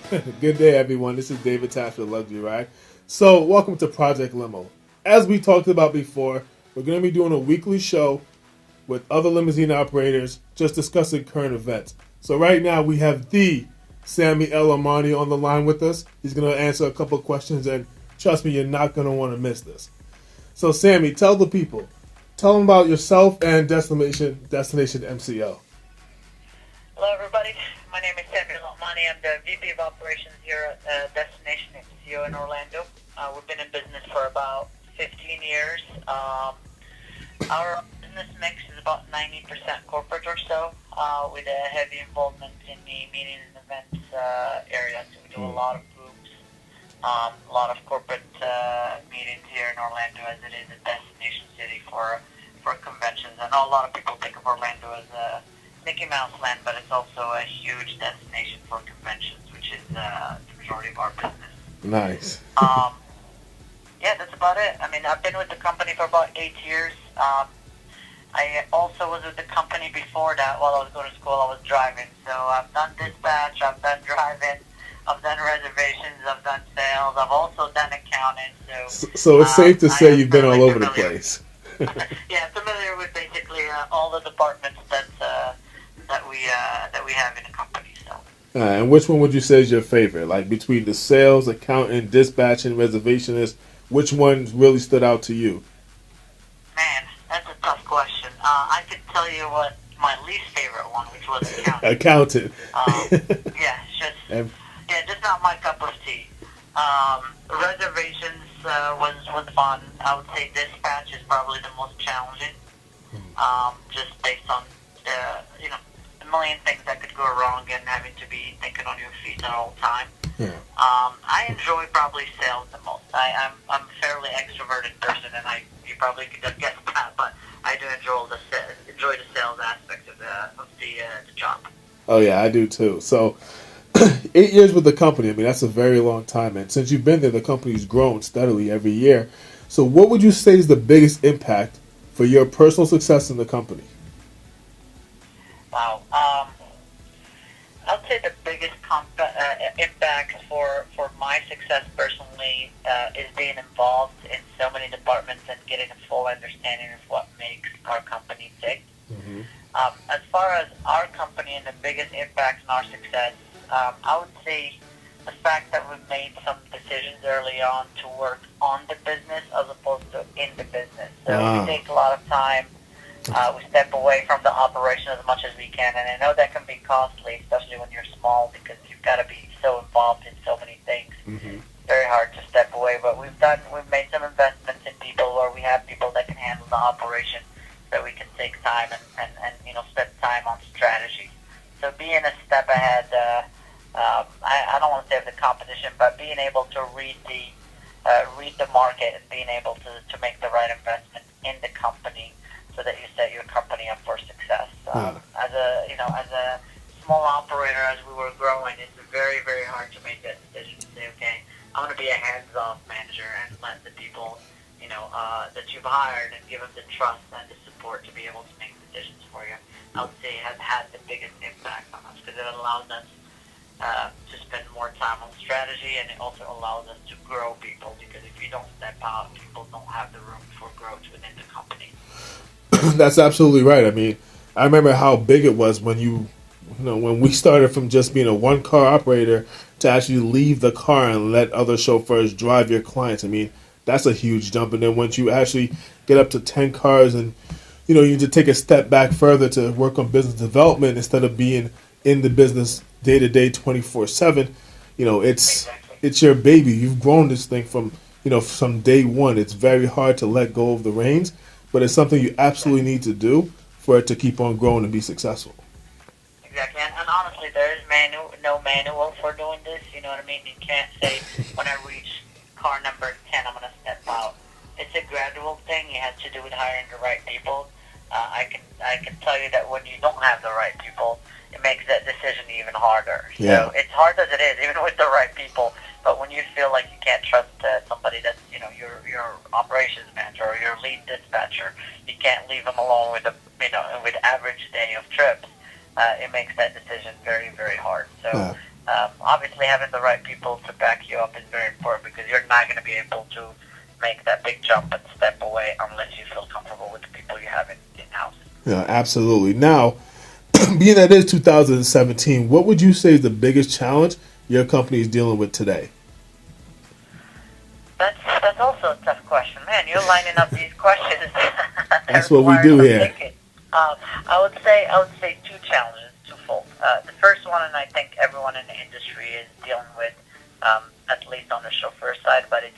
Good day, everyone. This is David Tash with Luxury Ride. So, welcome to Project Limo. As we talked about before, we're going to be doing a weekly show with other limousine operators just discussing current events. So, right now, we have the Sami Eltomani on the line with us. He's going to answer a couple questions, and trust me, you're not going to want to miss this. So, Sammy, tell the people. Tell them about yourself and Destination MCO. Hello, everybody. My name is Sami Eltomani. I'm the VP of Operations here at Destination MCO in Orlando. We've been in business for about 15 years. Our business mix is about 90% corporate or so, with a heavy involvement in the meetings and events area. So we do a lot of groups, a lot of corporate meetings here in Orlando, as it is a destination city for conventions. I know a lot of people think of Orlando as a Mickey Mouse Land, but it's also a huge destination for conventions, which is the majority of our business. Nice. Yeah, that's about it. I mean, I've been with the company for about 8 years. I also was with the company before that. While I was going to school, I was driving. So I've done dispatch, I've done driving, I've done reservations, I've done sales, I've also done accounting. So it's safe to say you've been all over the familiar. place. Yeah, familiar with basically all the departments that we have in the company. So. And which one would you say is your favorite? Like between the sales, accountant, dispatch, and reservationist, which one really stood out to you? Man, that's a tough question. I could tell you what my least favorite one, which was accounting. Accountant. Yeah, just not my cup of tea. Reservations was fun. I would say dispatch is probably the most challenging, just based on a million things that could go wrong and having to be thinking on your feet at all time. Yeah. I enjoy probably sales the most. I'm a fairly extroverted person, and you probably could have guessed that, but I do enjoy the sales aspect of the job. Oh yeah, I do too. So 8 years with the company, I mean that's a very long time, and since you've been there, the company's grown steadily every year. So what would you say is the biggest impact for your personal success in the company? Wow. I'd say the biggest impact for my success personally is being involved in so many departments and getting a full understanding of what makes our company tick. Mm-hmm. As far as our company and the biggest impact on our success, I would say the fact that we've made some decisions early on to work on the business as opposed to in the business. So we take a lot of time. We step away from the operation as much as we can, and I know that can be costly, especially when you're small, because you've got to be so involved in so many things. Mm-hmm. It's very hard to step away, but we've made some investments in people where we have people that can handle the operation, so we can take time and spend time on strategy. So being a step ahead, I don't want to say of the competition, but being able to read the market and being able to make the right investment in the company, so that you set your company up for success. As a small operator, as we were growing, it's very, very hard to make that decision to say, okay, I want to be a hands-off manager and let the people, that you've hired and give them the trust and the support to be able to make decisions for you. I would say it has had the biggest impact on us because it allows us to spend more time on strategy, and it also allows us to grow people, because if you don't step out, people don't have the room for growth within the company. That's absolutely right. I mean, I remember how big it was when when we started from just being a one-car operator to actually leave the car and let other chauffeurs drive your clients. I mean, that's a huge jump. And then once you actually get up to 10 cars and, you need to take a step back further to work on business development instead of being in the business day-to-day 24/7, it's your baby. You've grown this thing from day one. It's very hard to let go of the reins, but it's something you absolutely need to do for it to keep on growing and be successful. Exactly, and honestly, there is no manual for doing this. You know what I mean? You can't say, when I reach car number 10, I'm going to step out. It's a gradual thing. It has to do with hiring the right people. I can tell you that when you don't have the right people, it makes that decision even harder. Yeah. So it's hard as it is, even with the right people. But when you feel like you can't trust somebody that's your operations manager or your lead dispatcher, you can't leave them alone with with average day of trips. It makes that decision very, very hard. So Obviously, having the right people to back you up is very important because you're not going to be able to make that big jump and step away unless you feel comfortable with the people you have in-house. Yeah, absolutely. Now, being that it is 2017, what would you say is the biggest challenge your company is dealing with today? That's also a tough question, man. You're lining up these questions. That's what we do here. I would say two challenges, twofold. The first one, and I think everyone in the industry is dealing with, at least on the chauffeur side, but it's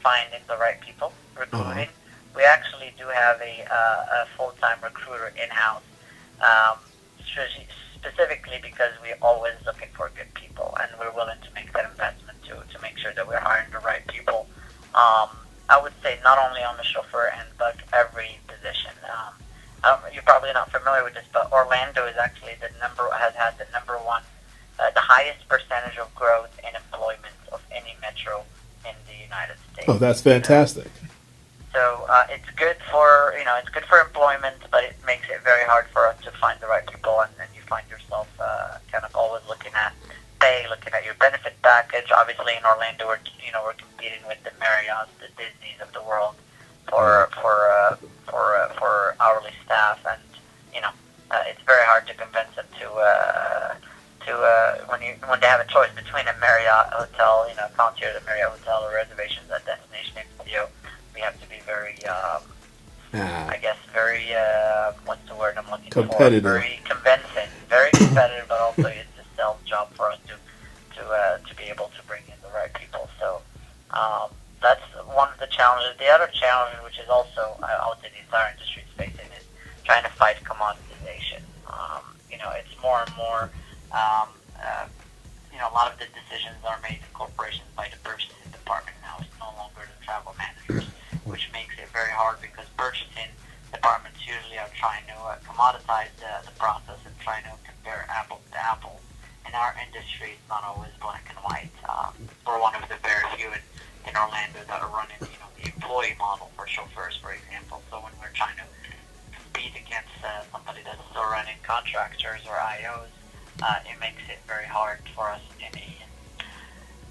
finding the right people, recruiting. We actually do have a full-time recruiter in-house, specifically because we're always looking for good people, and we're willing to make that investment to make sure that we're hiring the right people. I would say not only on the chauffeur end, but every position. You're probably not familiar with this, but Orlando is actually has had the number one, the highest percentage of growth in employment of any metro in the United States. Oh, that's fantastic. So it's good for it's good for employment, but it makes it very hard for us to find the right people, and you find yourself kind of always looking at pay, looking at your benefit package. Obviously, in Orlando, we're competing with the Marriotts, the Disneys of the world for hourly staff, and it's very hard to convince them to when they have a choice between a Marriott hotel, concierge at a Marriott hotel, or reservations at Destination Studio. We have to be very, I guess, very, what's the word I'm looking competitive. For? Very convincing, very competitive, but also it's a sales job for us to be able to bring in the right people. So that's one of the challenges. The other challenge, which is also, I would say the entire industry is facing, is trying to fight commoditization. It's more and more, a lot of the decisions are made in corporations by the purchasing department now. It's no longer the travel managers, which makes it very hard because purchasing departments usually are trying to commoditize the process and trying to compare apples to apples. In our industry, it's not always black and white. We're one of the very few in Orlando that are running, the employee model for chauffeurs, for example. So when we're trying to compete against somebody that's still running contractors or IOs, it makes it very hard for us in the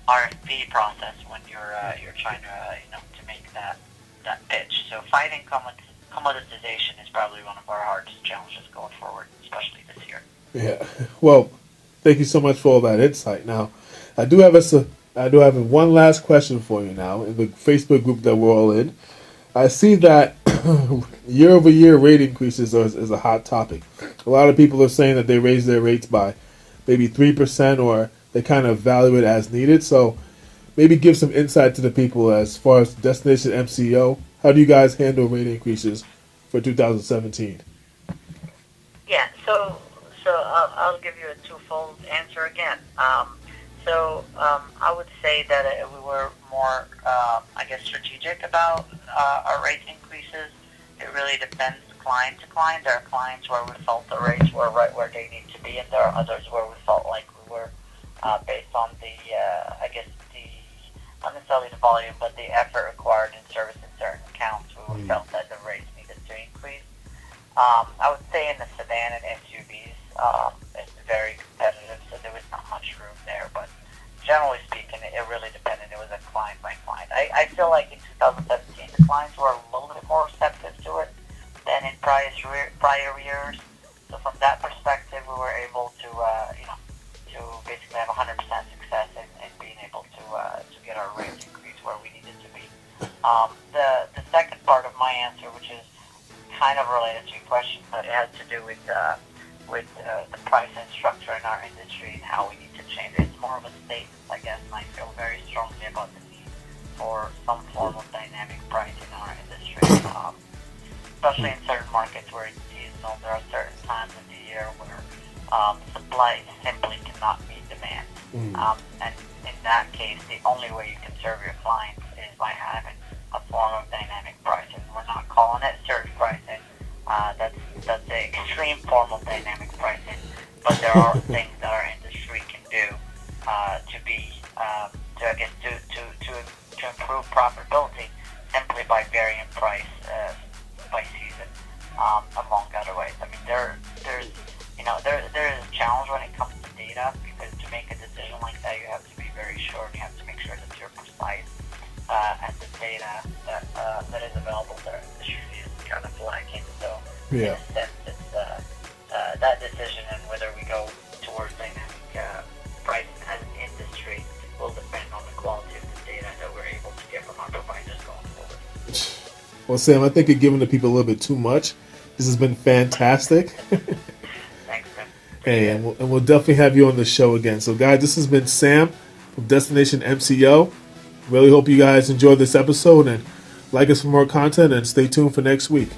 RFP process when you're trying to make that pitch. So fighting commoditization is probably one of our hardest challenges going forward, especially this year. Yeah. Well, thank you so much for all that insight. Now, I do have one last question for you now in the Facebook group that we're all in. I see that year-over-year rate increases is a hot topic. A lot of people are saying that they raise their rates by maybe 3%, or they kind of value it as needed. So maybe give some insight to the people as far as Destination MCO. How do you guys handle rate increases for 2017? Yeah, so I'll give you a twofold answer again. I would say that we were more, strategic about our rate increases. It really depends client to client. There are clients where we felt the rates were right where they need to be, and there are others where we felt like we were, based on not necessarily the volume, but the effort required in servicing certain accounts, we felt that the rates needed to increase. I would say in the sedan and SUVs, it's very competitive, so there was not much room there, but generally speaking, it really depended. It was a client by client. I feel like in 2017, the clients were a little bit more receptive to it than in prior years. So from that perspective, we were able to basically have 100% success in being able to get our rates increased where we needed to be. The second part of my answer, which is kind of related to your question, but it has to do with the pricing structure in our industry and how we need to change it. It's more of a statement, I guess, and I feel very strongly about the need for some form of dynamic pricing in our industry, especially in certain markets where it's seasonal. There are certain times in the year where supply simply cannot meet demand. And in that case, the only way you can serve your clients is by having a form of dynamic pricing. We're not calling it surge pricing. That's an extreme form of dynamic pricing, but there are things that our industry can do to improve profitability simply by varying price by season, among other ways. I mean, there is a challenge when it comes to data, because to make a decision Yeah. In a sense, it's that decision and whether we go towards dynamic pricing as an industry will depend on the quality of the data that we're able to get from our providers going forward. Well, Sam, I think you're giving the people a little bit too much. This has been fantastic. Thanks, Tim. Hey, and we'll definitely have you on the show again. So, guys, this has been Sam from Destination MCO. Really hope you guys enjoyed this episode and like us for more content and stay tuned for next week.